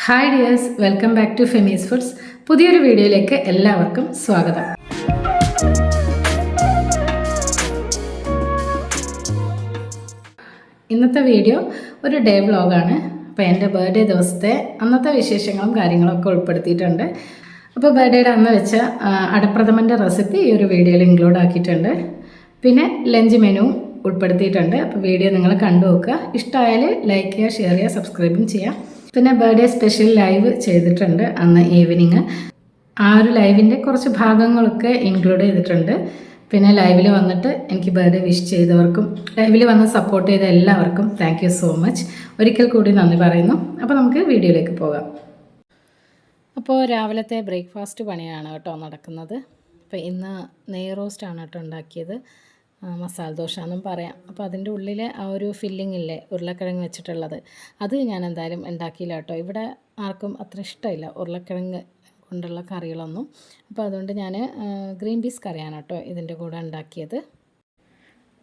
Hi dears, welcome back to Femi's foods. പുതിയൊരു വീഡിയോയിലേക്ക് എല്ലാവർക്കും സ്വാഗതം. ഇന്നത്തെ വീഡിയോ ഒരു ഡേ വ്ളോഗാണ്. അപ്പോൾ എൻ്റെ ബർത്ത്ഡേ ദിവസത്തെ അന്നത്തെ വിശേഷങ്ങളും കാര്യങ്ങളൊക്കെ ഉൾപ്പെടുത്തിയിട്ടുണ്ട്. അപ്പോൾ ബർത്ത്ഡേയുടെ അന്ന് വെച്ച അടപ്രഥമൻ്റെ റെസിപ്പി ഈ ഒരു വീഡിയോയിൽ ഇൻക്ലൂഡ് ആക്കിയിട്ടുണ്ട്. പിന്നെ ലഞ്ച് മെനു ഉൾപ്പെടുത്തിയിട്ടുണ്ട്. അപ്പോൾ വീഡിയോ നിങ്ങൾ കണ്ടു നോക്കുക. ഇഷ്ടമായാൽ ലൈക്ക് ചെയ്യുക, ഷെയർ ചെയ്യുക, സബ്സ്ക്രൈബും ചെയ്യുക. പിന്നെ ബർത്ത്ഡേ സ്പെഷ്യൽ ലൈവ് ചെയ്തിട്ടുണ്ട് അന്ന് ഈവനിങ്. ആ ഒരു ലൈവിൻ്റെ കുറച്ച് ഭാഗങ്ങളൊക്കെ ഇൻക്ലൂഡ് ചെയ്തിട്ടുണ്ട്. പിന്നെ ലൈവിൽ വന്നിട്ട് എനിക്ക് ബർത്ത്ഡേ വിഷ് ചെയ്തവർക്കും ലൈവിൽ വന്ന് സപ്പോർട്ട് ചെയ്ത എല്ലാവർക്കും താങ്ക് യു സോ മച്ച്. ഒരിക്കൽ കൂടി നന്ദി പറയുന്നു. അപ്പോൾ നമുക്ക് വീഡിയോയിലേക്ക് പോകാം. അപ്പോൾ രാവിലത്തെ ബ്രേക്ക്ഫാസ്റ്റ് പണിയാണ് കേട്ടോ നടക്കുന്നത്. അപ്പോൾ ഇന്ന് നെയ് റോസ്റ്റാണ് കേട്ടോ ഉണ്ടാക്കിയത്. മസാല ദോശ എന്നും പറയാം. അപ്പോൾ അതിൻ്റെ ഉള്ളിൽ ആ ഒരു ഫില്ലിംഗ് ഇല്ലേ, ഉരുളക്കിഴങ്ങ് വെച്ചിട്ടുള്ളത്, അത് ഞാൻ എന്തായാലും ഉണ്ടാക്കിയില്ല കേട്ടോ. ഇവിടെ ആർക്കും അത്ര ഇഷ്ടമില്ല ഉരുളക്കിഴങ്ങ് കൊണ്ടുള്ള കറികളൊന്നും. അപ്പോൾ അതുകൊണ്ട് ഞാൻ ഗ്രീൻ പീസ് കറിയാണ് കേട്ടോ ഇതിൻ്റെ കൂടെ ഉണ്ടാക്കിയത്.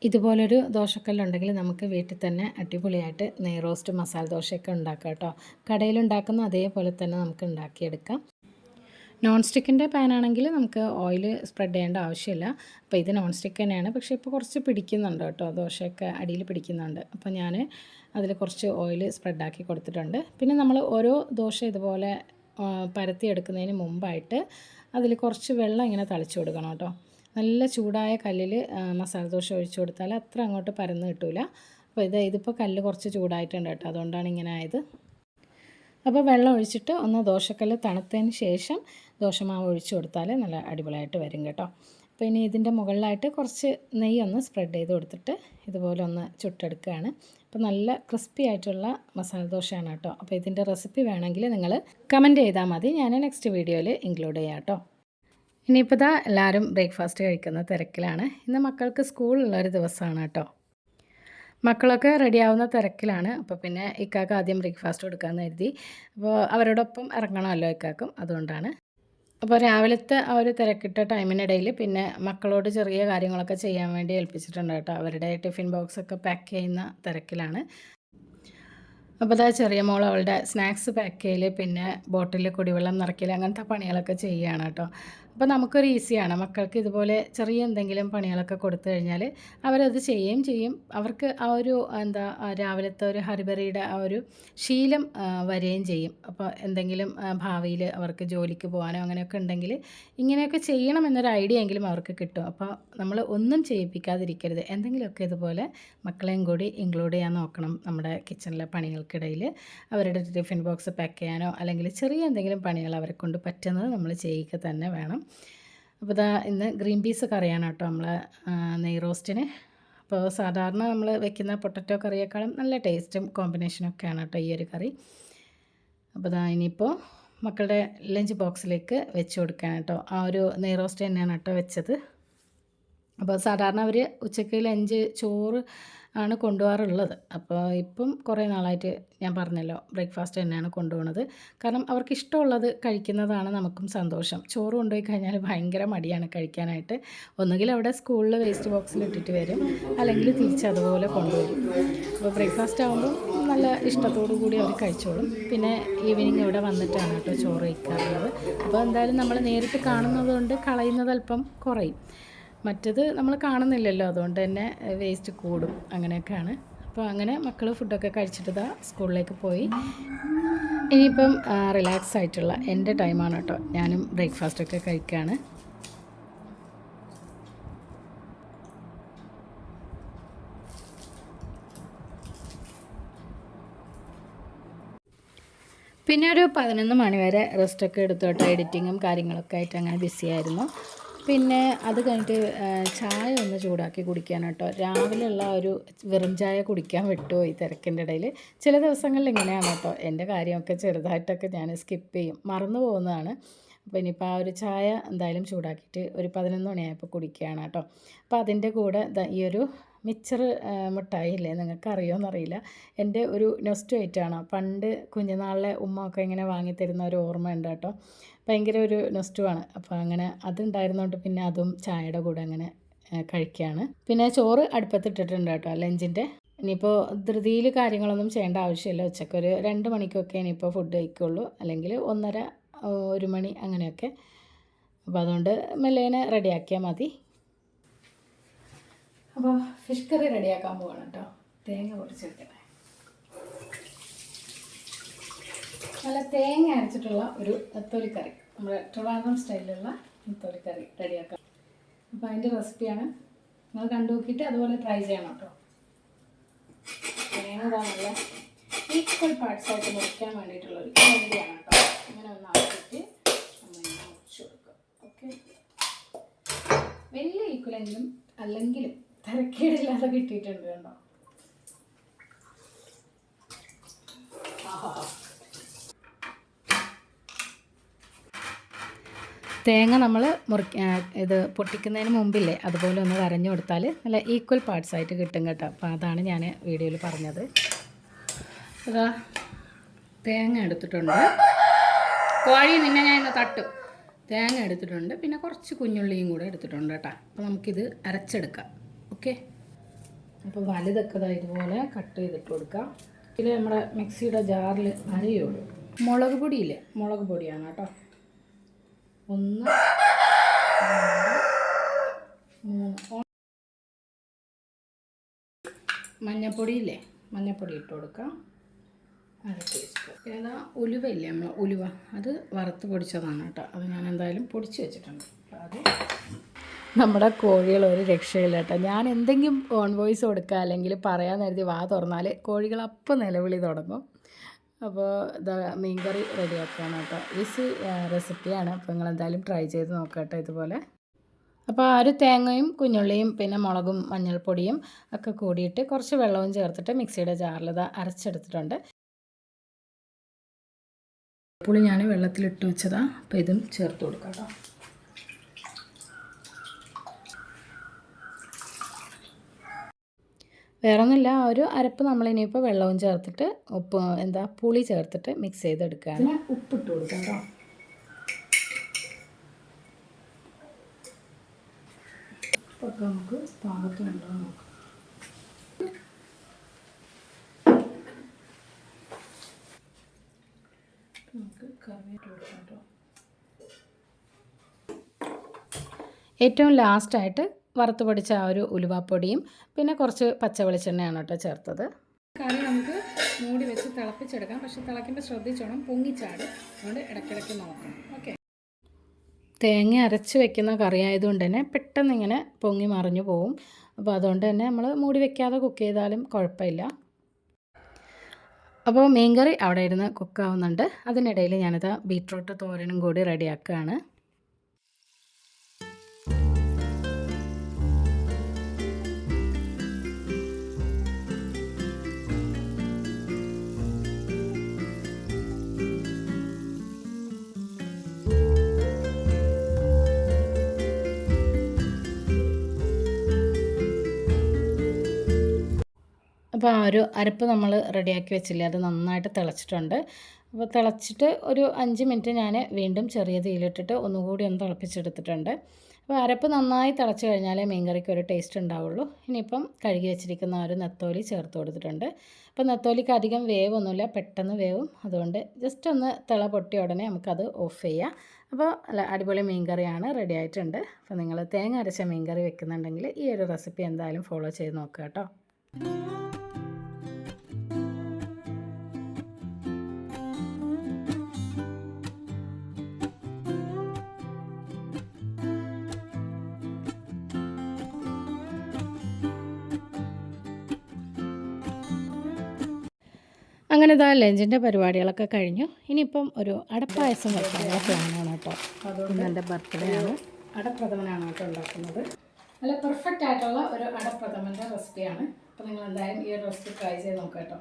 ഇതുപോലൊരു ദോശക്കല്ലുണ്ടെങ്കിൽ നമുക്ക് വീട്ടിൽ തന്നെ അടിപൊളിയായിട്ട് നെയ് റോസ്റ്റ് മസാല ദോശയൊക്കെ ഉണ്ടാക്കാം കേട്ടോ. കടയിലുണ്ടാക്കുന്ന അതേപോലെ തന്നെ നമുക്ക് ഉണ്ടാക്കിയെടുക്കാം. നോൺ സ്റ്റിക്കിൻ്റെ പാനാണെങ്കിൽ നമുക്ക് ഓയിൽ സ്പ്രെഡ് ചെയ്യേണ്ട ആവശ്യമില്ല. അപ്പോൾ ഇത് നോൺ സ്റ്റിക്ക് തന്നെയാണ്, പക്ഷേ ഇപ്പോൾ കുറച്ച് പിടിക്കുന്നുണ്ട് കേട്ടോ, ദോശയൊക്കെ അടിയിൽ പിടിക്കുന്നുണ്ട്. അപ്പോൾ ഞാൻ അതിൽ കുറച്ച് ഓയിൽ സ്പ്രെഡാക്കി കൊടുത്തിട്ടുണ്ട്. പിന്നെ നമ്മൾ ഓരോ ദോശ ഇതുപോലെ പരത്തിയെടുക്കുന്നതിന് മുമ്പായിട്ട് അതിൽ കുറച്ച് വെള്ളം ഇങ്ങനെ തളിച്ചു കൊടുക്കണം കേട്ടോ. നല്ല ചൂടായ കല്ലിൽ മസാല ദോശ ഒഴിച്ചു കൊടുത്താൽ അത്ര അങ്ങോട്ട് പരന്ന് കിട്ടില്ല. അപ്പോൾ ഇതിപ്പോൾ കല്ല് കുറച്ച് ചൂടായിട്ടുണ്ട് കേട്ടോ, അതുകൊണ്ടാണ് ഇങ്ങനെ ആയത്. അപ്പോൾ വെള്ളം ഒഴിച്ചിട്ട് ഒന്ന് ദോശക്കല്ല് തണുത്തതിന് ശേഷം ദോശമാവ് ഒഴിച്ചു കൊടുത്താൽ നല്ല അടിപൊളിയായിട്ട് വരും കേട്ടോ. അപ്പോൾ ഇനി ഇതിൻ്റെ മുകളിലായിട്ട് കുറച്ച് നെയ്യ് ഒന്ന് സ്പ്രെഡ് ചെയ്ത് കൊടുത്തിട്ട് ഇതുപോലെ ഒന്ന് ചുട്ടെടുക്കുകയാണ്. അപ്പോൾ നല്ല ക്രിസ്പി ആയിട്ടുള്ള മസാല ദോശയാണ് കേട്ടോ. അപ്പോൾ ഇതിൻ്റെ റെസിപ്പി വേണമെങ്കിൽ നിങ്ങൾ കമൻറ്റ് ചെയ്താൽ മതി, ഞാൻ നെക്സ്റ്റ് വീഡിയോയിൽ ഇൻക്ലൂഡ് ചെയ്യാം കേട്ടോ. ഇനിയിപ്പോൾ ഇതാ എല്ലാവരും ബ്രേക്ക്ഫാസ്റ്റ് കഴിക്കുന്ന തിരക്കിലാണ്. ഇന്ന് മക്കൾക്ക് സ്കൂളുള്ളൊരു ദിവസമാണ് കേട്ടോ. മക്കളൊക്കെ റെഡിയാവുന്ന തിരക്കിലാണ്. അപ്പോൾ പിന്നെ ഇക്കാക്ക് ആദ്യം ബ്രേക്ക്ഫാസ്റ്റ് കൊടുക്കാമെന്ന് കരുതി. അപ്പോൾ അവരോടൊപ്പം ഇറങ്ങണമല്ലോ ഇക്കാക്കും, അതുകൊണ്ടാണ്. അപ്പോൾ രാവിലത്തെ ആ ഒരു തിരക്കിട്ട ടൈമിനിടയിൽ പിന്നെ മക്കളോട് ചെറിയ കാര്യങ്ങളൊക്കെ ചെയ്യാൻ വേണ്ടി ഏൽപ്പിച്ചിട്ടുണ്ട് കേട്ടോ. അവരുടെ ടിഫിൻ ബോക്സൊക്കെ പാക്ക് ചെയ്യുന്ന തിരക്കിലാണ്. അപ്പോൾ അതാ ചെറിയ മോൾ അവളുടെ സ്നാക്സ് പാക്ക് ചെയ്യൽ, പിന്നെ ബോട്ടിലിൽ കുടിവെള്ളം നിറയ്ക്കൽ, അങ്ങനത്തെ പണികളൊക്കെ ചെയ്യുകയാണ് കേട്ടോ. അപ്പോൾ നമുക്കൊരു ഈസിയാണ്. മക്കൾക്ക് ഇതുപോലെ ചെറിയ എന്തെങ്കിലും പണികളൊക്കെ കൊടുത്തു കഴിഞ്ഞാൽ അവരത് ചെയ്യുകയും ചെയ്യും. അവർക്ക് ആ ഒരു രാവിലത്തെ ഒരു ഹരിബറിയുടെ ആ ഒരു ശീലം വരികയും ചെയ്യും. അപ്പോൾ എന്തെങ്കിലും ഭാവിയിൽ അവർക്ക് ജോലിക്ക് പോകാനോ അങ്ങനെയൊക്കെ ഉണ്ടെങ്കിൽ ഇങ്ങനെയൊക്കെ ചെയ്യണം എന്നൊരു ഐഡിയ എങ്കിലും അവർക്ക് കിട്ടും. അപ്പോൾ നമ്മൾ ഒന്നും ചെയ്യിപ്പിക്കാതിരിക്കരുത്. എന്തെങ്കിലുമൊക്കെ ഇതുപോലെ മക്കളെയും കൂടി ഇൻക്ലൂഡ് ചെയ്യാൻ നോക്കണം നമ്മുടെ കിച്ചണിലെ പണികൾക്കിടയിൽ. അവരുടെ ടിഫിൻ ബോക്സ് പാക്ക് ചെയ്യാനോ അല്ലെങ്കിൽ ചെറിയ എന്തെങ്കിലും പണികൾ അവരെ കൊണ്ട് പറ്റുന്നത് നമ്മൾ ചെയ്യുക തന്നെ വേണം. അപ്പോൾ ഇതാ ഇന്ന് ഗ്രീൻ പീസ് കറിയാണ് കേട്ടോ നമ്മൾ നെയ് റോസ്റ്റിന്. അപ്പോൾ സാധാരണ നമ്മൾ വെക്കുന്ന പൊട്ടറ്റോ കറിയേക്കാളും നല്ല ടേസ്റ്റും കോമ്പിനേഷനൊക്കെയാണ് കേട്ടോ ഈ ഒരു കറി. അപ്പോൾ ഇതാ ഇനിയിപ്പോൾ മക്കളുടെ ലഞ്ച് ബോക്സിലേക്ക് വെച്ച് കൊടുക്കാൻ കേട്ടോ. ആ ഒരു നെയ് റോസ്റ്റ് തന്നെയാണ് കേട്ടോ വെച്ചത്. അപ്പോൾ സാധാരണ അവർ ഉച്ചയ്ക്ക് ലഞ്ച് ചോറ് ആണ് കൊണ്ടുപോകാറുള്ളത്. അപ്പോൾ ഇപ്പം കുറേ നാളായിട്ട് ഞാൻ പറഞ്ഞല്ലോ ബ്രേക്ക്ഫാസ്റ്റ് തന്നെയാണ് കൊണ്ടുപോകുന്നത്. കാരണം അവർക്ക് ഇഷ്ടമുള്ളത് കഴിക്കുന്നതാണ് നമുക്കും സന്തോഷം. ചോറ് കൊണ്ടുപോയി കഴിഞ്ഞാൽ ഭയങ്കര മടിയാണ് കഴിക്കാനായിട്ട്. ഒന്നുകിൽ അവിടെ സ്കൂളിൽ വേസ്റ്റ് ബോക്സിൽ ഇട്ടിട്ട് വരും, അല്ലെങ്കിൽ തിരിച്ചതുപോലെ കൊണ്ടുവരും. അപ്പോൾ ബ്രേക്ക്ഫാസ്റ്റ് ആകുമ്പോൾ നല്ല ഇഷ്ടത്തോടു കൂടി അവർ കഴിച്ചോളും. പിന്നെ ഈവനിങ് ഇവിടെ വന്നിട്ടാണ് കേട്ടോ ചോറ് കഴിക്കാറുള്ളത്. അപ്പോൾ എന്തായാലും നമ്മൾ നേരിട്ട് കാണുന്നത് കൊണ്ട് കളയുന്നത് അല്പം കുറയും. മറ്റത് നമ്മൾ കാണുന്നില്ലല്ലോ, അതുകൊണ്ട് തന്നെ വേസ്റ്റ് കൂടും. അങ്ങനെയൊക്കെയാണ്. അപ്പോൾ അങ്ങനെ മക്കൾ ഫുഡൊക്കെ കഴിച്ചിട്ട് ഇതാ സ്കൂളിലേക്ക് പോയി. ഇനിയിപ്പം റിലാക്സ് ആയിട്ടുള്ള എൻ്റെ ടൈമാണ് കേട്ടോ. ഞാനും ബ്രേക്ക്ഫാസ്റ്റൊക്കെ കഴിക്കുകയാണ്. പിന്നെ ഒരു 11 മണി വരെ റെസ്റ്റൊക്കെ എടുത്തു കേട്ടോ. എഡിറ്റിങ്ങും കാര്യങ്ങളൊക്കെ ആയിട്ട് അങ്ങനെ ബിസിയായിരുന്നു. പിന്നെ അത് കഴിഞ്ഞിട്ട് ചായ ഒന്ന് ചൂടാക്കി കുടിക്കാൻ കേട്ടോ. രാവിലെയുള്ള ഒരു വെറും ചായ കുടിക്കാൻ വിട്ടുപോയി തിരക്കിൻ്റെ ഇടയിൽ. ചില ദിവസങ്ങളിൽ ഇങ്ങനെയാണ് കേട്ടോ. എൻ്റെ കാര്യമൊക്കെ ചെറുതായിട്ടൊക്കെ ഞാൻ സ്കിപ്പ് ചെയ്യും, മറന്നു പോകുന്നതാണ്. അപ്പോൾ ഇനിയിപ്പോൾ ആ ഒരു ചായ എന്തായാലും ചൂടാക്കിയിട്ട് ഒരു 11 മണിയായപ്പോൾ കുടിക്കുകയാണ് കേട്ടോ. അപ്പോൾ അതിൻ്റെ കൂടെ ഈ ഒരു മിച്ചർ മിഠായി ഇല്ലേ, നിങ്ങൾക്ക് അറിയുമോയെന്നറിയില്ല. എൻ്റെ ഒരു നെസ്റ്റ് ഐറ്റമാണ്. പണ്ട് കുഞ്ഞുനാളിലെ ഉമ്മ ഒക്കെ ഇങ്ങനെ വാങ്ങിത്തരുന്ന ഒരു ഓർമ്മയുണ്ട് കേട്ടോ. ഭയങ്കര ഒരു നെസ്റ്റുമാണ്. അപ്പോൾ അങ്ങനെ അതുണ്ടായിരുന്നതുകൊണ്ട് പിന്നെ അതും ചായയുടെ കൂടെ അങ്ങനെ കഴിക്കുകയാണ്. പിന്നെ ചോറ് അടുപ്പത്തിട്ടിട്ടുണ്ട് കേട്ടോ ലഞ്ചിൻ്റെ. ഇനിയിപ്പോൾ ധൃതിയിൽ കാര്യങ്ങളൊന്നും ചെയ്യേണ്ട ആവശ്യമില്ല. ഉച്ചക്കൊരു 2 മണിക്കൊക്കെ ഇനിയിപ്പോൾ ഫുഡ് കഴിക്കുള്ളൂ, അല്ലെങ്കിൽ 1:30 1 മണി അങ്ങനെയൊക്കെ. അപ്പോൾ അതുകൊണ്ട് മെല്ലേനെ റെഡിയാക്കിയാൽ മതി. അപ്പോൾ ഫിഷ് കറി റെഡിയാക്കാൻ പോവാണ് കേട്ടോ. തേങ്ങ പൊടിച്ചെടുക്കണേ. നല്ല തേങ്ങ അരച്ചിട്ടുള്ള ഒരു നെത്തോലിക്കറി, നമ്മുടെ ട്രിവാൻഡ്രം സ്റ്റൈലിലുള്ള നെത്തോലിക്കറി റെഡിയാക്കാം. അപ്പോൾ അതിൻ്റെ റെസിപ്പിയാണ്. നിങ്ങൾ കണ്ടു നോക്കിയിട്ട് അതുപോലെ ട്രൈ ചെയ്യണം കേട്ടോ. തേങ്ങ നല്ല ഈക്വൽ പാർട്സായിട്ട് മുറിക്കാൻ വേണ്ടിയിട്ടുള്ളൊരു ഐഡിയാണ് കേട്ടോ. ഇങ്ങനെ ഒന്ന് ആക്കിയിട്ട് നമ്മളിങ്ങനെ മുറിച്ച് കൊടുക്കുക. ഓക്കെ, വലിയ ഈക്വലെങ്കിലും അല്ലെങ്കിലും തരക്കേടില്ലാതെ കിട്ടിയിട്ടുണ്ട് കേട്ടോ. തേങ്ങ നമ്മൾ ഇത് പൊട്ടിക്കുന്നതിന് മുമ്പില്ലേ അതുപോലെ ഒന്ന് വരഞ്ഞു കൊടുത്താൽ നല്ല ഈക്വൽ പാർട്സ് ആയിട്ട് കിട്ടും കേട്ടോ. അപ്പോൾ അതാണ് ഞാൻ വീഡിയോയിൽ പറഞ്ഞത്. അതാ തേങ്ങ എടുത്തിട്ടുണ്ട്. കോഴി നിന്നെ ഞാൻ ഇന്ന് തട്ടും. തേങ്ങ എടുത്തിട്ടുണ്ട്, പിന്നെ കുറച്ച് കുഞ്ഞുള്ളിയും കൂടെ എടുത്തിട്ടുണ്ട് കേട്ടോ. അപ്പോൾ നമുക്കിത് അരച്ചെടുക്കാം. ഓക്കെ, അപ്പോൾ വലുതൊക്കെ ഇതുപോലെ കട്ട് ചെയ്തിട്ട് കൊടുക്കാം. ഇത് നമ്മുടെ മിക്സിയുടെ ജാറിൽ അരയുള്ളൂ. മുളക് പൊടിയില്ലേ, മുളക് പൊടിയാണ് കേട്ടോ. 1 2 3 മഞ്ഞപ്പൊടിയില്ലേ, മഞ്ഞപ്പൊടി ഇട്ട് കൊടുക്കാം. 1/2 ടീസ്പൂൺ. ഏതാ ഉലുവയില്ലേ, നമ്മൾ ഉലുവ, അത് വറുത്ത് പൊടിച്ചതാണ് കേട്ടോ. അത് ഞാൻ എന്തായാലും പൊടിച്ച് വെച്ചിട്ടുണ്ട്. അത് നമ്മുടെ കോഴികൾ ഒരു രക്ഷയില്ല കേട്ടോ. ഞാൻ എന്തെങ്കിലും ഓൺ വോയിസ് കൊടുക്കുക അല്ലെങ്കിൽ പറയാൻ കരുതി വാ തുറന്നാൽ കോഴികൾ അപ്പം നിലവിളി തുടങ്ങും. അപ്പോൾ ഇതാ മീൻകറി റെഡിയാക്കുകയാണ് കേട്ടോ. ഈസി റെസിപ്പിയാണ്. അപ്പോൾ നിങ്ങൾ എന്തായാലും ട്രൈ ചെയ്ത് നോക്കട്ടെ ഇതുപോലെ. അപ്പോൾ ആ ഒരു തേങ്ങയും കുഞ്ഞുള്ളിയും പിന്നെ മുളകും മഞ്ഞൾപ്പൊടിയും ഒക്കെ കൂടിയിട്ട് കുറച്ച് വെള്ളവും ചേർത്തിട്ട് മിക്സിയുടെ ജാറിൽ ഇത് അരച്ചെടുത്തിട്ടുണ്ട്. പുളി ഞാൻ വെള്ളത്തിലിട്ട് വെച്ചതാണ്. അപ്പോൾ ഇതും ചേർത്ത് കൊടുക്കാം കേട്ടോ. വേറെ ഒന്നുമില്ല, ഒരു അരപ്പ് നമ്മളിനിയിപ്പോൾ വെള്ളവും ചേർത്തിട്ട് പുളി ചേർത്തിട്ട് മിക്സ് ചെയ്തെടുക്കുകയാണ്. പിന്നെ ഉപ്പിട്ട് കൊടുക്കാം കേട്ടോ. ഉപ്പൊക്കെ നമുക്ക് പാകത്തിനുണ്ടോ നോക്കാം. നമുക്ക് കറിവേപ്പില കൊടുക്കാം കേട്ടോ. ഏറ്റവും ലാസ്റ്റായിട്ട് വറുത്ത് പൊടിച്ച ആ ഒരു ഉലുവാപ്പൊടിയും പിന്നെ കുറച്ച് പച്ച വെളിച്ചെണ്ണയാണ് കേട്ടോ ചേർത്തത്. കറി നമുക്ക് മൂടി വെച്ച് തിളപ്പിച്ചെടുക്കാം. പക്ഷെ തിളയ്ക്കുമ്പോൾ ശ്രദ്ധിച്ചോണം, പൊങ്ങിച്ചാട്. അതുകൊണ്ട് ഇടയ്ക്കിടയ്ക്ക് നോക്കണം. ഓക്കെ, തേങ്ങ അരച്ച് വെക്കുന്ന കറി ആയതുകൊണ്ട് തന്നെ പെട്ടെന്ന് ഇങ്ങനെ പൊങ്ങി മറിഞ്ഞു പോവും. അപ്പോൾ അതുകൊണ്ട് തന്നെ നമ്മൾ മൂടി വെക്കാതെ കുക്ക് ചെയ്താലും കുഴപ്പമില്ല. അപ്പോൾ മീൻകറി അവിടെ ഇരുന്ന് കുക്കാവുന്നുണ്ട്. അതിനിടയിൽ ഞാനിത് ബീട്രൂട്ട് തോരനും കൂടി റെഡിയാക്കുകയാണ്. അപ്പോൾ ആ ഒരു അരപ്പ് നമ്മൾ റെഡിയാക്കി വെച്ചില്ലേ, അത് നന്നായിട്ട് തിളച്ചിട്ടുണ്ട്. അപ്പോൾ തിളച്ചിട്ട് ഒരു 5 മിനിറ്റ് ഞാൻ വീണ്ടും ചെറിയ തീയിലിട്ടിട്ട് ഒന്നുകൂടി ഒന്ന് തിളപ്പിച്ചെടുത്തിട്ടുണ്ട്. അപ്പോൾ അരപ്പ് നന്നായി തിളച്ച് കഴിഞ്ഞാലേ മീൻകറിക്ക് ഒരു ടേസ്റ്റ് ഉണ്ടാവുള്ളൂ. ഇനിയിപ്പം കഴുകി വെച്ചിരിക്കുന്ന ഒരു നെത്തോലി ചേർത്ത് കൊടുത്തിട്ടുണ്ട്. അപ്പോൾ നെത്തോലിക്ക് അധികം വേവൊന്നുമില്ല, പെട്ടെന്ന് വേവും. അതുകൊണ്ട് ജസ്റ്റ് ഒന്ന് തിള പൊട്ടിയ ഉടനെ നമുക്കത് ഓഫ് ചെയ്യാം. അപ്പോൾ അടിപൊളി മീൻകറിയാണ്, റെഡി ആയിട്ടുണ്ട്. അപ്പോൾ നിങ്ങൾ തേങ്ങ അരച്ച മീൻകറി വെക്കുന്നുണ്ടെങ്കിൽ ഈ ഒരു റെസിപ്പി എന്തായാലും ഫോളോ ചെയ്ത് നോക്കുക കേട്ടോ. അങ്ങനെ ഇതാ ലഞ്ചിൻ്റെ പരിപാടികളൊക്കെ കഴിഞ്ഞു. ഇനിയിപ്പം ഒരു അടപ്പായസം വെക്കാനുള്ള പ്ലാനാണ് കേട്ടോ. അതുകൊണ്ട് എൻ്റെ ബർത്ത്ഡേ ആണ്. അടപ്രഥമനാണ് കേട്ടോ ഉണ്ടാക്കുന്നത്. നല്ല പെർഫെക്റ്റ് ആയിട്ടുള്ള ഒരു അടപ്രഥമൻ്റെ റെസിപ്പിയാണ്. അപ്പോൾ നിങ്ങൾ എന്തായാലും ഈ ഒരു റെസിപ്പി ട്രൈ ചെയ്ത് നോക്കാം കേട്ടോ.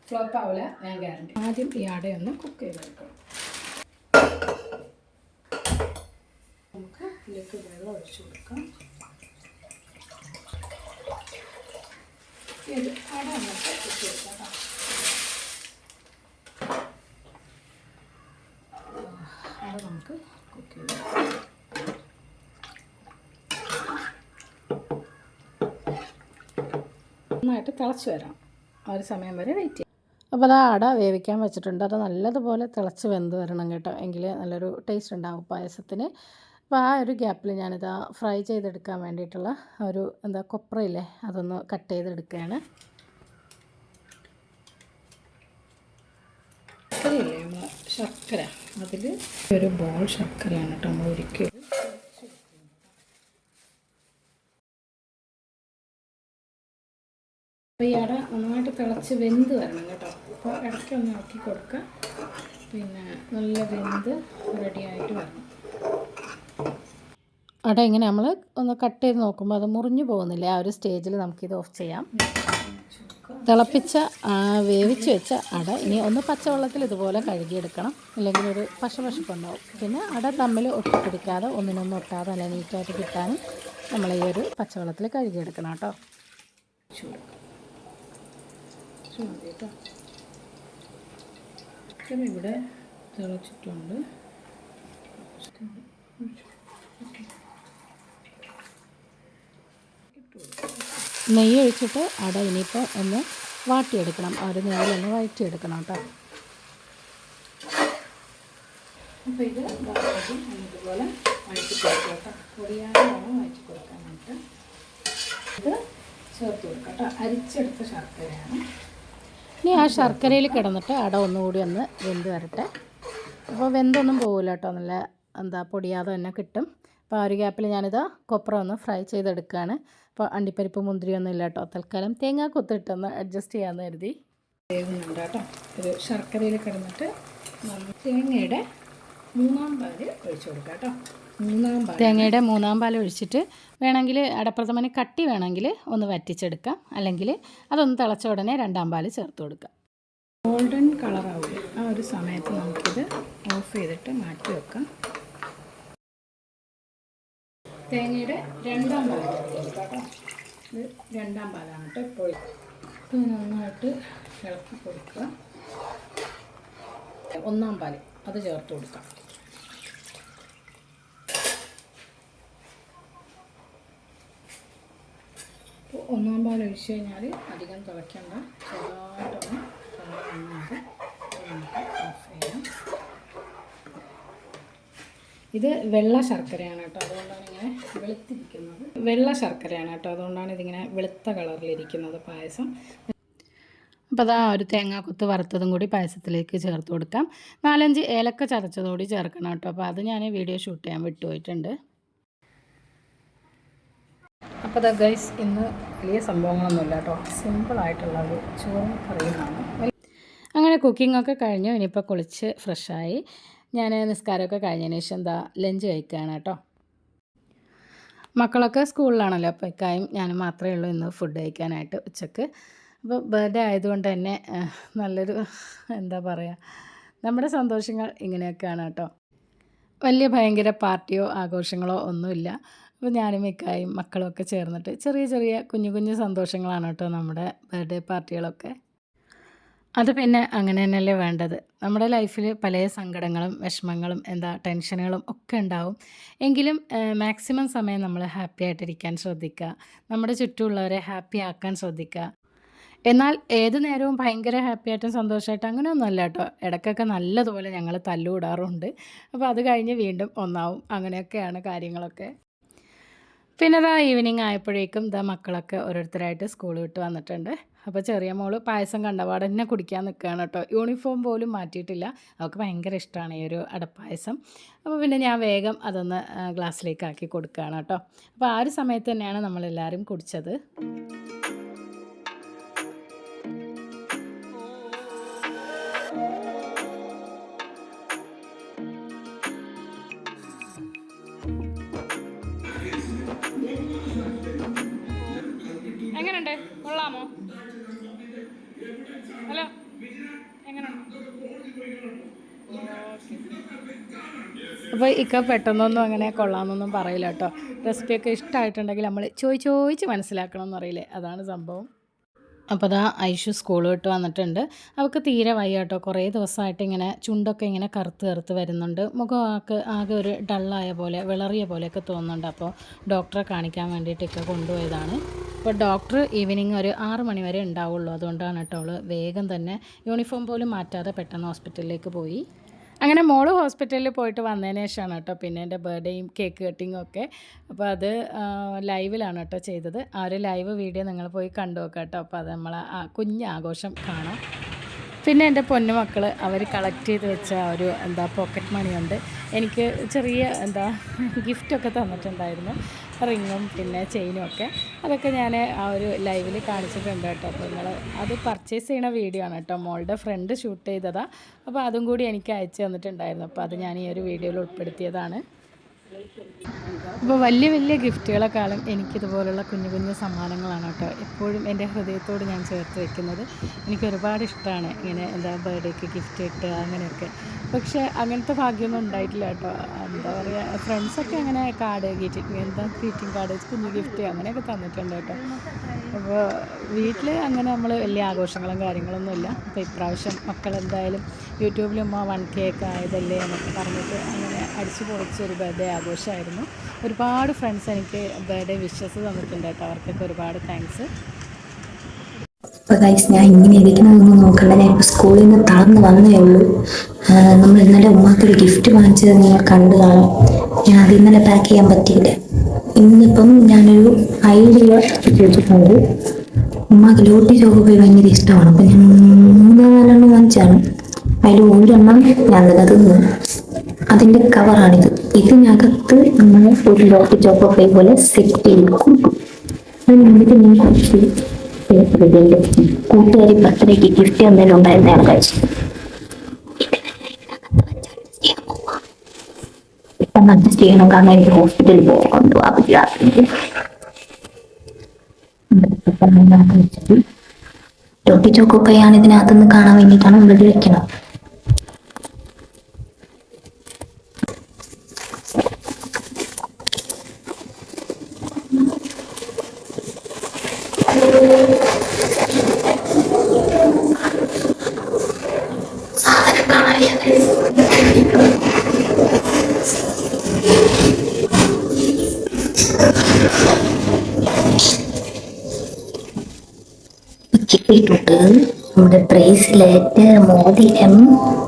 ഫ്ലോപ്പ് ആവില്ല, ഞാൻ ഗ്യാരണ്ടി. ആദ്യം ഈ അടയൊന്ന് കുക്ക് ചെയ്തെടുക്കണം. നമുക്ക് ഇതിലേക്ക് വെള്ളം ഒഴിച്ചു കൊടുക്കാം. ഇത് അട നമുക്ക് കുക്ക് ചെയ്തെടുക്കാം. അട നമുക്ക് കുക്ക് ചെയ്തെടുക്കാം. നന്നായിട്ട് തിളച്ച് വരാം. ആ ഒരു സമയം വരെ വെയിറ്റ് ചെയ്യാം. അപ്പോൾ അത് അട വേവിക്കാൻ വെച്ചിട്ടുണ്ട്. അത് നല്ലതുപോലെ തിളച്ച് വെന്ത് വരണം കേട്ടോ, എങ്കിലേ നല്ലൊരു ടേസ്റ്റ് ഉണ്ടാവും പായസത്തിന്. അപ്പോൾ ആ ഒരു ഗ്യാപ്പിൽ ഞാനിതാ ഫ്രൈ ചെയ്തെടുക്കാൻ വേണ്ടിയിട്ടുള്ള ഒരു കൊപ്രയില്ലേ, അതൊന്ന് കട്ട് ചെയ്തെടുക്കുകയാണ്. ശർക്കര, അതിൽ ഒരു ബോൾ ശർക്കരയാണ് കേട്ടോ നമ്മൾ ഒരിക്കലും. അപ്പോൾ ഈ അട നന്നായിട്ട് തിളച്ച് വെന്ത് വരണം കേട്ടോ. അപ്പോൾ ഇടയ്ക്കൊന്ന് ഇളക്കി കൊടുക്കുക. പിന്നെ നല്ല വെന്ത് റെഡിയായിട്ട് വരണം. അട ഇങ്ങനെ നമ്മൾ ഒന്ന് കട്ട് ചെയ്ത് നോക്കുമ്പോൾ അത് മുറിഞ്ഞു പോകുന്നില്ല. ആ ഒരു സ്റ്റേജിൽ നമുക്കിത് ഓഫ് ചെയ്യാം. തിളപ്പിച്ച വേവിച്ച് വെച്ച അട ഇനി ഒന്ന് പച്ചവെള്ളത്തിൽ ഇതുപോലെ കഴുകിയെടുക്കണം, അല്ലെങ്കിൽ ഒരു പശപശപ്പുണ്ടാവും. പിന്നെ അട തമ്മിൽ ഒട്ടിപ്പിടിക്കാതെ ഒന്നിനൊന്നും ഒട്ടാതെ നല്ല നീറ്റായിട്ട് കിട്ടാനും നമ്മൾ ഈ ഒരു പച്ചവെള്ളത്തിൽ കഴുകിയെടുക്കണം കേട്ടോ. കേട്ടോ ഇവിടെ തിളച്ചിട്ടുണ്ട്. നെയ്യ് ഒഴിച്ചിട്ട് അട ഇനിയിപ്പോൾ ഒന്ന് വാട്ടിയെടുക്കണം. ആ ഒരു നെയ്യിലൊന്ന് വഴറ്റിയെടുക്കണം കേട്ടോ. അപ്പോൾ ഇത് ഇതുപോലെ വഴറ്റി കൊടുക്കുക കേട്ടോ. പൊടിയാതെ വേണം വഴറ്റി കൊടുക്കാനായിട്ട്. ഇത് ചേർത്ത് കൊടുക്കുക കേട്ടോ. അരിച്ചെടുത്ത ശർക്കരയാണ്. ഇനി ആ ശർക്കരയിൽ കിടന്നിട്ട് അട ഒന്നുകൂടി ഒന്ന് വെന്ത് വരട്ടെ. അപ്പോൾ വെന്തൊന്നും പോകില്ല കേട്ടോ, നല്ല പൊടിയാതെ തന്നെ കിട്ടും. അപ്പോൾ ആ ഒരു ഗ്യാപ്പിൽ ഞാനിതാ കൊപ്ര ഒന്ന് ഫ്രൈ ചെയ്തെടുക്കുകയാണ്. അപ്പോൾ അണ്ടിപ്പരിപ്പ് മുന്തിരിയൊന്നും ഇല്ല കേട്ടോ, തൽക്കാലം തേങ്ങ കൊത്തിട്ടൊന്ന് അഡ്ജസ്റ്റ് ചെയ്യാമെന്ന് കരുതി. വേവുന്നുണ്ട് കേട്ടോ. ഒരു ശർക്കരയിൽ കിടന്നിട്ട് തേങ്ങയുടെ 3-ാം പാല് ഒഴിച്ചു കൊടുക്കാം കേട്ടോ. തേങ്ങയുടെ 3-ാം പാൽ ഒഴിച്ചിട്ട് വേണമെങ്കിൽ അടപ്രഥമന് കട്ടി വേണമെങ്കിൽ ഒന്ന് വറ്റിച്ചെടുക്കാം, അല്ലെങ്കിൽ അതൊന്ന് തിളച്ച ഉടനെ 2-ാം പാൽ ചേർത്ത് കൊടുക്കാം. ഗോൾഡൻ കളറാവില്ല, ആ ഒരു സമയത്ത് നമുക്കിത് ഓഫ് ചെയ്തിട്ട് മാറ്റി വെക്കാം. തേങ്ങയുടെ 2-ാം പാൽ ചേർത്ത് കൊടുക്കാം കേട്ടോ. ഇത് 2-ാം പാലാണ് കേട്ടോ. ഇപ്പോൾ ഇത് നന്നായിട്ട് ഇളക്കി കൊടുക്കുക. 1-ാം പാൽ അത് ചേർത്ത് കൊടുക്കാം. അപ്പോൾ 1-ാം പാൽ ഒഴിച്ച് കഴിഞ്ഞാൽ അധികം തിളയ്ക്കണ്ട, ചെറുതായിട്ടൊന്ന് നന്നായിട്ട് ഓഫ് ചെയ്യാം. ഇത് വെള്ള ശർക്കരയാണ് കേട്ടോ, അതുകൊണ്ടാണ് ഇങ്ങനെ വെളുത്തിരിക്കുന്നത്. വെള്ള ശർക്കരയാണ് കേട്ടോ, അതുകൊണ്ടാണ് ഇതിങ്ങനെ വെളുത്ത കളറിലിരിക്കുന്നത് പായസം. അപ്പോൾ അതാ ഒരു തേങ്ങാക്കൊത്ത് വറുത്തതും കൂടി പായസത്തിലേക്ക് ചേർത്ത് കൊടുക്കാം. 4-5 ഏലക്ക ചതച്ചതുകൂടി ചേർക്കണം കേട്ടോ. അപ്പോൾ അത് ഞാൻ വീഡിയോ ഷൂട്ട് ചെയ്യാൻ വിട്ടുപോയിട്ടുണ്ട്. അപ്പോൾ ദാ ഗൈസ്, ഇന്ന് വലിയ സംഭവങ്ങളൊന്നുമില്ല കേട്ടോ, സിമ്പിളായിട്ടുള്ള ഒരു ചോറും കറിയുമാണ്. അങ്ങനെ കുക്കിങ്ങൊക്കെ കഴിഞ്ഞു. ഇനിയിപ്പോൾ കുളിച്ച് ഫ്രഷായി ഞാൻ നിസ്കാരമൊക്കെ കഴിഞ്ഞതിന് ശേഷം ലഞ്ച് കഴിക്കുകയാണ് കേട്ടോ. മക്കളൊക്കെ സ്കൂളിലാണല്ലോ, അപ്പോൾ ഇക്കായും ഞാനും മാത്രമേ ഉള്ളൂ ഇന്ന് ഫുഡ് കഴിക്കാനായിട്ട് ഉച്ചക്ക്. അപ്പോൾ ബർത്ത്ഡേ ആയതുകൊണ്ട് തന്നെ നല്ലൊരു നമ്മുടെ സന്തോഷങ്ങൾ ഇങ്ങനെയൊക്കെയാണ് കേട്ടോ. വലിയ ഭയങ്കര പാർട്ടിയോ ആഘോഷങ്ങളോ ഒന്നുമില്ല. അപ്പോൾ ഞാനും ഇക്കായും മക്കളും ഒക്കെ ചേർന്നിട്ട് ചെറിയ ചെറിയ കുഞ്ഞു കുഞ്ഞു സന്തോഷങ്ങളാണ് കേട്ടോ നമ്മുടെ ബർത്ത്ഡേ പാർട്ടികളൊക്കെ. അത് പിന്നെ അങ്ങനെ തന്നെയല്ലേ വേണ്ടത്. നമ്മുടെ ലൈഫിൽ പല സങ്കടങ്ങളും വിഷമങ്ങളും ടെൻഷനുകളും ഒക്കെ ഉണ്ടാവും. എങ്കിലും മാക്സിമം സമയം നമ്മൾ ഹാപ്പി ആയിട്ടിരിക്കാൻ ശ്രദ്ധിക്കുക, നമ്മുടെ ചുറ്റുമുള്ളവരെ ഹാപ്പി ആക്കാൻ ശ്രദ്ധിക്കുക. എന്നാൽ ഏത് നേരവും ഭയങ്കര ഹാപ്പിയായിട്ടും സന്തോഷമായിട്ടും അങ്ങനെയൊന്നുമല്ല കേട്ടോ. ഇടയ്ക്കൊക്കെ നല്ലതുപോലെ ഞങ്ങൾ തല്ലുകൂടാറുണ്ട്. അപ്പോൾ അത് കഴിഞ്ഞ് വീണ്ടും ഒന്നാവും. അങ്ങനെയൊക്കെയാണ് കാര്യങ്ങളൊക്കെ. പിന്നെ ഈവനിങ് ആയപ്പോഴേക്കും മക്കളൊക്കെ ഓരോരുത്തരായിട്ട് സ്കൂൾ വിട്ട് വന്നിട്ടുണ്ട്. അപ്പോൾ ചെറിയ മോള് പായസം കണ്ടപാട് തന്നെ കുടിക്കാൻ നിൽക്കുകയാണ് കേട്ടോ. യൂണിഫോം പോലും മാറ്റിയിട്ടില്ല. അവൾക്ക് ഭയങ്കര ഇഷ്ടമാണ് ഈ ഒരു അടപ്പായസം. അപ്പോൾ പിന്നെ ഞാൻ വേഗം അതൊന്ന് ഗ്ലാസ്സിലേക്ക് ആക്കി കൊടുക്കുകയാണ് കേട്ടോ. അപ്പോൾ ആ ഒരു സമയത്ത് തന്നെയാണ് നമ്മളെല്ലാവരും കുടിച്ചത്. എങ്ങനെയുണ്ട്? കൊള്ളാമോ? ഹലോ, എങ്ങനെയുണ്ട്? അപ്പോൾ ഇക്ക പെട്ടെന്നൊന്നും അങ്ങനെ കൊള്ളാമെന്നൊന്നും പറയില്ല കേട്ടോ. റെസിപ്പിയൊക്കെ ഇഷ്ടമായിട്ടുണ്ടെങ്കിൽ നമ്മൾ ചോദിച്ച് മനസ്സിലാക്കണം എന്നറിയില്ലേ, അതാണ് സംഭവം. അപ്പോൾ ഐഷു സ്കൂൾ വിട്ട് വന്നിട്ടുണ്ട്. അവൾക്ക് തീരെ വയ്യ കേട്ടോ. കുറേ ദിവസമായിട്ട് ഇങ്ങനെ ചുണ്ടൊക്കെ ഇങ്ങനെ കറുത്ത് വരുന്നുണ്ട്. മുഖമൊക്കെ ആകെ ഒരു ഡള്ളായ പോലെ വിളറിയ പോലെയൊക്കെ തോന്നുന്നുണ്ട്. അപ്പോൾ ഡോക്ടറെ കാണിക്കാൻ വേണ്ടിയിട്ടൊക്കെ കൊണ്ടുപോയതാണ്. അപ്പോൾ ഡോക്ടർ ഈവനിങ് ഒരു 6 മണി വരെ ഉണ്ടാവുള്ളൂ. അതുകൊണ്ടാണ് കേട്ടോ അവൾ വേഗം തന്നെ യൂണിഫോം പോലും മാറ്റാതെ പെട്ടെന്ന് ഹോസ്പിറ്റലിലേക്ക് പോയി. അങ്ങനെ മോള് ഹോസ്പിറ്റലിൽ പോയിട്ട് വന്നതിന് ശേഷമാണ് കേട്ടോ പിന്നെ എൻ്റെ ബർത്ത്ഡേയും കേക്ക് കട്ടിങ്ങും ഒക്കെ. അപ്പോൾ അത് ലൈവിലാണ് കേട്ടോ ചെയ്തത്. ആ ഒരു ലൈവ് വീഡിയോ നിങ്ങൾ പോയി കണ്ടു നോക്കാം കേട്ടോ. അപ്പോൾ അത് നമ്മളെ കുഞ്ഞ് ആഘോഷം കാണാം. പിന്നെ എൻ്റെ പൊന്നുമക്കൾ അവർ കളക്ട് ചെയ്ത് വെച്ച ഒരു പോക്കറ്റ് മണിയുണ്ട്. എനിക്ക് ചെറിയ ഗിഫ്റ്റൊക്കെ തന്നിട്ടുണ്ടായിരുന്നു, റിങ്ങും പിന്നെ ചെയിനും ഒക്കെ. അതൊക്കെ ഞാൻ ആ ഒരു ലൈവിൽ കാണിച്ചിട്ടുണ്ട് കേട്ടോ. അപ്പോൾ നിങ്ങൾ അത് പർച്ചേസ് ചെയ്യണ വീഡിയോ ആണ് കേട്ടോ. മോളുടെ ഫ്രണ്ട് ഷൂട്ട് ചെയ്തതാണ്. അപ്പോൾ അതും കൂടി എനിക്ക് അയച്ചു തന്നിട്ടുണ്ടായിരുന്നു. അപ്പോൾ അത് ഞാൻ ഈ ഒരു വീഡിയോയിൽ ഉൾപ്പെടുത്തിയതാണ്. അപ്പോൾ വലിയ വലിയ ഗിഫ്റ്റുകളെക്കാളും എനിക്കിതുപോലുള്ള കുഞ്ഞു കുഞ്ഞു സമ്മാനങ്ങളാണ് കേട്ടോ എപ്പോഴും എൻ്റെ ഹൃദയത്തോട് ഞാൻ ചേർത്ത് വെക്കുന്നത്. എനിക്ക് ഒരുപാട് ഇഷ്ടമാണ് ഇങ്ങനെ ബർത്ത്ഡേക്ക് ഗിഫ്റ്റ് കിട്ടുക അങ്ങനെയൊക്കെ. പക്ഷേ അങ്ങനത്തെ ഭാഗ്യമൊന്നും ഉണ്ടായിട്ടില്ല കേട്ടോ. പറയുക, ഫ്രണ്ട്സൊക്കെ അങ്ങനെ കാർഡ് ഗ്രീറ്റിംഗ് കാർഡ്, കുഞ്ഞു ഗിഫ്റ്റ് അങ്ങനെയൊക്കെ തന്നിട്ടുണ്ട് കേട്ടോ. അപ്പോൾ വീട്ടിൽ അങ്ങനെ നമ്മൾ വലിയ ആഘോഷങ്ങളും കാര്യങ്ങളൊന്നുമില്ല. അപ്പോൾ ഇപ്രാവശ്യം മക്കളെന്തായാലും യൂട്യൂബിൽ 1K ഒക്കെ ആയതല്ലേ എന്നൊക്കെ പറഞ്ഞിട്ട് അങ്ങനെ അടിച്ചു പൊളിച്ചൊരു ബർത്ത്ഡേ ആഘോഷമായിരുന്നു. ഒരുപാട് ഫ്രണ്ട്സ് എനിക്ക് ബർത്ത്ഡേ വിഷസ് തന്നിട്ടുണ്ട് കേട്ടോ. അവർക്കൊക്കെ ഒരുപാട് താങ്ക്സ്. അപ്പോൾ ഗൈസ്, ഞാൻ ഇങ്ങനെ ഇരിക്കണമെന്ന് നോക്കണ്ട. ഞാൻ ഇപ്പോൾ സ്കൂളിൽ നിന്ന് തളർന്ന് വന്നേ ഉള്ളൂ. നമ്മൾ ഇന്നലെ ഉമ്മാക്കൊരു ഗിഫ്റ്റ് വാങ്ങിച്ചത് നിങ്ങൾ കണ്ടു കാണും. ഞാൻ അത് ഇന്നലെ പാക്ക് ചെയ്യാൻ പറ്റിയില്ല. ഇന്നിപ്പം ഞാനൊരു ഐഡിയ ചോദിച്ചിട്ടുണ്ട്. ഉമ്മാക്ക് ലോട്ടി ചോക്കോപ്പി ഭയങ്കര ഇഷ്ടമാണ്. അപ്പം ഞാൻ 3-4 വാങ്ങിച്ചാണ്. അതിൽ ഒരെണ്ണം ഞാൻ തിന്നു. അതിൻ്റെ കവറാണിത്. ഇതിനകത്ത് നമ്മൾ ഒരു ലോട്ടി ചോക്കോപ്പി പോലെ സെറ്റ് ചെയ്ത് കൊടുക്കും. അതിന് വേണ്ടിയിട്ട് ഞാൻ കുറച്ച് കൂട്ടുകാരി ബർത്ത്ഡേക്ക് ഗിഫ്റ്റ് എന്തെങ്കിലും ഉണ്ടായിരുന്നതാണ് കഴിച്ചത്. ഇപ്പം അഡ്ജസ്റ്റ് ചെയ്യണം, കാരണം എനിക്ക് ഹോസ്പിറ്റലിൽ പോകുന്നുണ്ട്. വെച്ചിട്ട് ലോട്ടി ചോക്കോപ്പയാണ് ഇതിനകത്തുനിന്ന് കാണാൻ വേണ്ടിയിട്ടാണ് ഇവിടെ വെക്കണം. കിട്ടിയിട്ടുണ്ട് നമ്മുടെ ബ്രേസ്ലെറ്റ്, മോതിരം,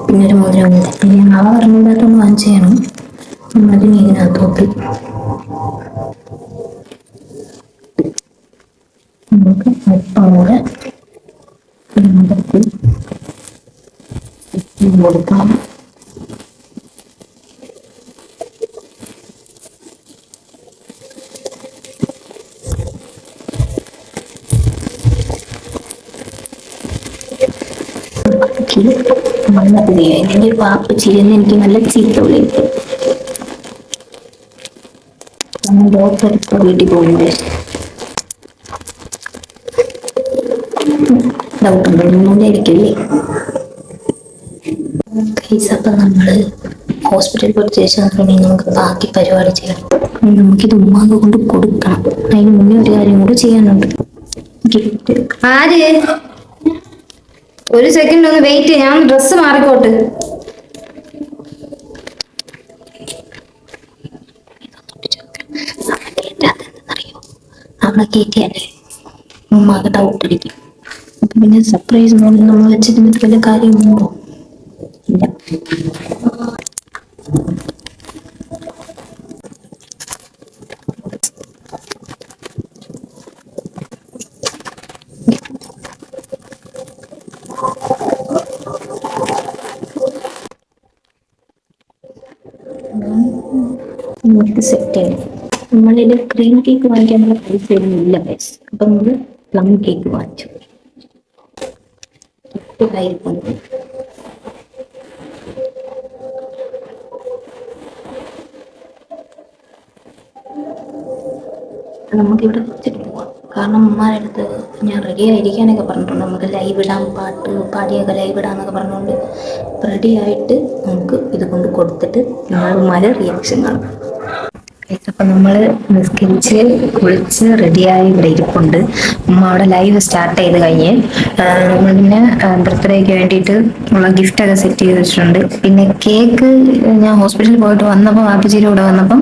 പിന്നെ ഒരു മോതിരം ഉണ്ട്. പിന്നെ നാളെ പറഞ്ഞിട്ടൊന്ന് വാങ്ങിച്ചു ചെയ്യണം. അതിന് ഇതിനകത്തോട്ട് നമുക്ക് മുട്ടോടെ കൊടുക്കണം. എന്റെ പാപ്പച്ചിരുന്ന് എനിക്ക് നല്ല ചീത്ത വിളിക്കും. ഡോക്ടർ വീട്ടിൽ പോകുന്നത് ഡൗട്ടുണ്ടായിരിക്കില്ലേ. അപ്പം നമ്മള് ഹോസ്പിറ്റലിൽ പോയിട്ട് ശേഷം നമുക്ക് ബാക്കി പരിപാടി ചെയ്യണം. നമുക്കിത് ഉമ്മാക്ക് കൊണ്ട് കൊടുക്കണം. അതിന് മുന്നേ ഒരു കാര്യം കൂടെ ചെയ്യാനുണ്ട്. ഗിഫ്റ്റ് ആര് ഒരു സെക്കൻഡ് ഒന്ന് വെയിറ്റ്, ഞാൻ ഡ്രസ്സ് മാറിക്കോട്ട്. അവിടെ കയറ്റിയല്ലേ ഉമ്മാക്ക് ഡൗട്ട് അടിക്കും. അപ്പൊ പിന്നെ സർപ്രൈസ് നമ്മൾ വെച്ചിട്ട് വലിയ കാര്യമൊന്നുമോ ഇല്ല. സെറ്റ് ചെയ്യും. നമ്മളിത് ക്രീം കേക്ക് വാങ്ങിക്കാനുള്ള പൈസ ഒന്നും ഇല്ല ഗൈസ്. അപ്പൊ നമ്മള് പ്ലം കേക്ക് വാങ്ങിച്ചു. നമുക്കിവിടെ വെച്ചിട്ട് പോവാം. കാരണം ഉമ്മാരുടെ അടുത്ത് ഞാൻ റെഡി ആയിരിക്കാനൊക്കെ പറഞ്ഞിട്ടുണ്ട്. നമുക്ക് ലൈവ് ഇടാം, പാട്ട് പാടിയൊക്കെ ലൈവ് ഇടാന്നൊക്കെ പറഞ്ഞുകൊണ്ട് റെഡി ആയിട്ട് നമുക്ക് ഇത് കൊണ്ട് കൊടുത്തിട്ട് ഉമ്മാരുടെ റിയാക്ഷൻ കാണും. അപ്പം നമ്മൾ നിസ്കരിച്ച് കുളിച്ച് റെഡിയായി ഇവിടെ ഇരിപ്പുണ്ട്. ഉമ്മ അവിടെ ലൈവ് സ്റ്റാർട്ട് ചെയ്ത് കഴിഞ്ഞ് നമ്മൾ പിന്നെ ബർത്ത്ഡേക്ക് വേണ്ടിയിട്ട് ഉള്ള ഗിഫ്റ്റൊക്കെ സെറ്റ് ചെയ്ത് വെച്ചിട്ടുണ്ട്. പിന്നെ കേക്ക് ഞാൻ ഹോസ്പിറ്റലിൽ പോയിട്ട് വന്നപ്പോൾ വാപ്പച്ചിയുടെ കൂടെ വന്നപ്പം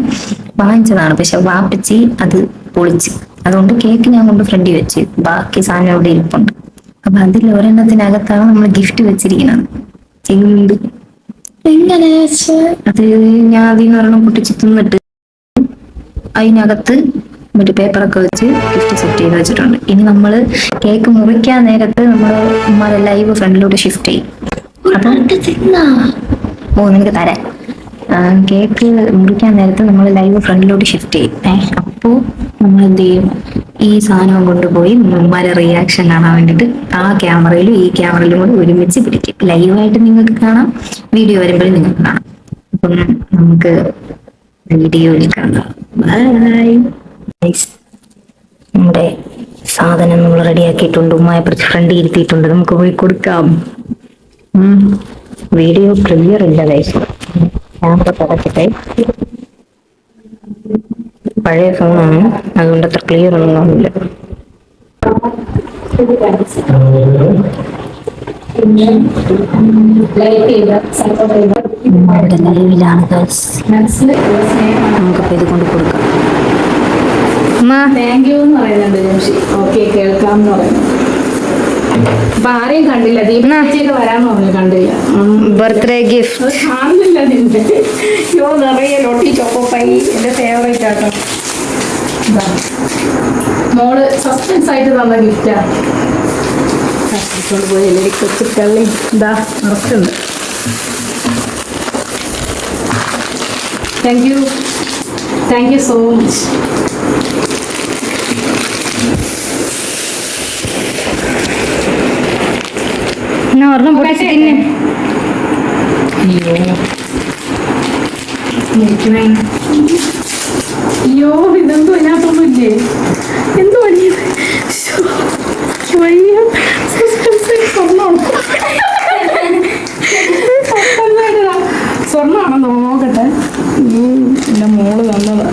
വാങ്ങിച്ചതാണ്. പക്ഷെ വാപ്പച്ചി അത് പൊളിച്ച് അതുകൊണ്ട് കേക്ക് ഞാൻ കൊണ്ട് ഫ്രണ്ടിൽ വെച്ച്, ബാക്കി സാധനം അവിടെ ഇരിപ്പുണ്ട്. അപ്പൊ അതിൽ ഒരെണ്ണത്തിനകത്താണ് നമ്മൾ ഗിഫ്റ്റ് വെച്ചിരിക്കുന്നത്. എന്ത് എങ്ങനെ അത് ഞാൻ അതിന്ന് ഒരെണ്ണം പൊട്ടിച്ച് തിന്നിട്ട് അതിനകത്ത് മറ്റു പേപ്പറൊക്കെ വെച്ച് ഗിഫ്റ്റ് സെറ്റ് ചെയ്ത് വെച്ചിട്ടുണ്ട്. ഇനി നമ്മൾ കേക്ക് മുറിക്കാൻ നേരത്ത് നമ്മൾ ഉമ്മാരെ ലൈവ് ഫ്രണ്ടിലോട്ട് ഷിഫ്റ്റ് ചെയ്യും. ഓ നിനക്ക് തരാം. കേക്ക് മുറിക്കാൻ നേരത്ത് നമ്മൾ ലൈവ് ഫ്രണ്ടിലോട്ട് ഷിഫ്റ്റ് ചെയ്യും. അപ്പോൾ നമ്മൾ എന്ത് ചെയ്യും, ഈ സാധനം കൊണ്ടുപോയി ഉമ്മാരെ റിയാക്ഷൻ കാണാൻ വേണ്ടിയിട്ട് ആ ക്യാമറയിലും ഈ ക്യാമറയിലും കൂടി ഒരുമിച്ച് പിടിക്കും. ലൈവായിട്ട് നിങ്ങൾക്ക് കാണാം, വീഡിയോ വരുമ്പോഴും നിങ്ങൾക്ക് കാണാം. അപ്പം നമുക്ക് വീഡിയോയിൽ കാണാം. നമ്മുടെ സാധനം നമ്മൾ റെഡിയാക്കിയിട്ടുണ്ട്, ഉമ്മായ ഫ്രണ്ടിൽ ഇരുത്തിയിട്ടുണ്ട്. നമുക്ക് പോയി കൊടുക്കാം. വീഡിയോ ക്ലിയർ ഇല്ല ഗൈസ്, ക്യാമറ തുടച്ചിട്ട് പഴയ ഫോണാണ്, അതുകൊണ്ട് അത്ര ക്ലിയർ ഒന്നും കാണില്ല. ഇവിടെ ലൈവിലാണ് ഗൈസ്, നമുക്കിപ്പോൾ ഇത് കൊണ്ട് കൊടുക്കാം. താങ്ക് യു എന്ന് പറയുന്നുണ്ട് ജംഷി. ഓക്കെ, കേൾക്കാം എന്ന് പറയുന്നു. അപ്പൊ ആരെയും കണ്ടില്ല, ദീപനാച്ചയൊക്കെ വരാന്ന് പറഞ്ഞു, കണ്ടില്ല. ബർത്ത്ഡേ ഗിഫ്റ്റ് കാണുന്നില്ല നിന്റെ. യോ നിറയെ ലോട്ടി ചോക്കോപ്പൈ, എന്റെ ഫേവറേറ്റ് ആട്ടോ. മോള് സസ്പെൻസ് ആയിട്ട് തന്ന ഗിഫ്റ്റാ. കൊണ്ട് പോയി എല്ലാവരും കൊച്ചിക്കള്ളി ഇതാ നിറച്ചുണ്ട്. Thank you so much. ഒരെണ്ണം പൊട്ടിച്ച് തിന്നെ. അയ്യോ ഇതെന്തോ ഇതിനകത്തൊന്നും ഇല്ലേ, എന്തോ സ്വർണ്ണമാണെന്ന് നോക്കട്ടെ. എന്റെ മോള് തന്നതാ.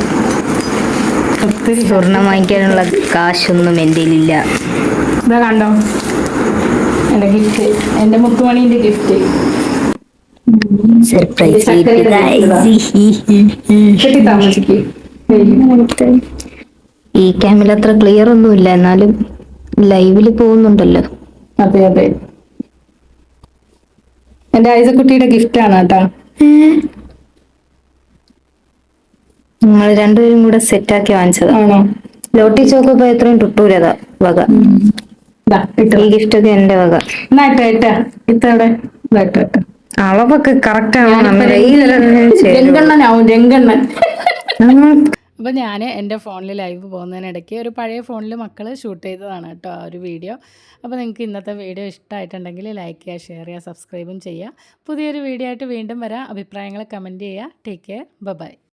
സ്വർണം വാങ്ങിക്കാനുള്ള കാശൊന്നും എൻ്റെ ഇല്ല. ഇതാ കണ്ടോ എന്റെ ഗിഫ്റ്റ്, എന്റെ മുത്തുമണീന്റെ ഗിഫ്റ്റ്. സർപ്രൈസ്. ഈ ക്യാമിൽ അത്ര ക്ലിയർ ഒന്നുമില്ല, എന്നാലും ലൈവില് പോകുന്നുണ്ടല്ലോ. അതെ അതെ, എന്റെ ഐസക്കുട്ടിയുടെ ഗിഫ്റ്റ് ആണ് കേട്ടാ. നിങ്ങൾ രണ്ടുപേരും കൂടെ സെറ്റ് ആക്കി വാങ്ങിച്ചതാണോ? ലോട്ടി ചോക്കോപ്പോ എത്രയും ടുട്ടൂരതാ വക. ഈ ഗിഫ്റ്റ് ഒക്കെ എന്റെ വക. അളവൊക്കെ കറക്റ്റ് രംഗണ്ണൻ. അപ്പൊ ഞാൻ എൻ്റെ ഫോണിൽ ലൈവ് പോകുന്നതിനിടയ്ക്ക് ഒരു പഴയ ഫോണിൽ മക്കൾ ഷൂട്ട് ചെയ്തതാണ് കേട്ടോ ആ ഒരു വീഡിയോ. അപ്പോൾ നിങ്ങൾക്ക് ഇന്നത്തെ വീഡിയോ ഇഷ്ടമായിട്ടുണ്ടെങ്കിൽ ലൈക്ക് ചെയ്യുക, ഷെയർ ചെയ്യുക, സബ്സ്ക്രൈബും ചെയ്യുക. പുതിയൊരു വീഡിയോ ആയിട്ട് വീണ്ടും വരാം. അഭിപ്രായങ്ങൾ കമൻറ്റ് ചെയ്യുക. Take care, by.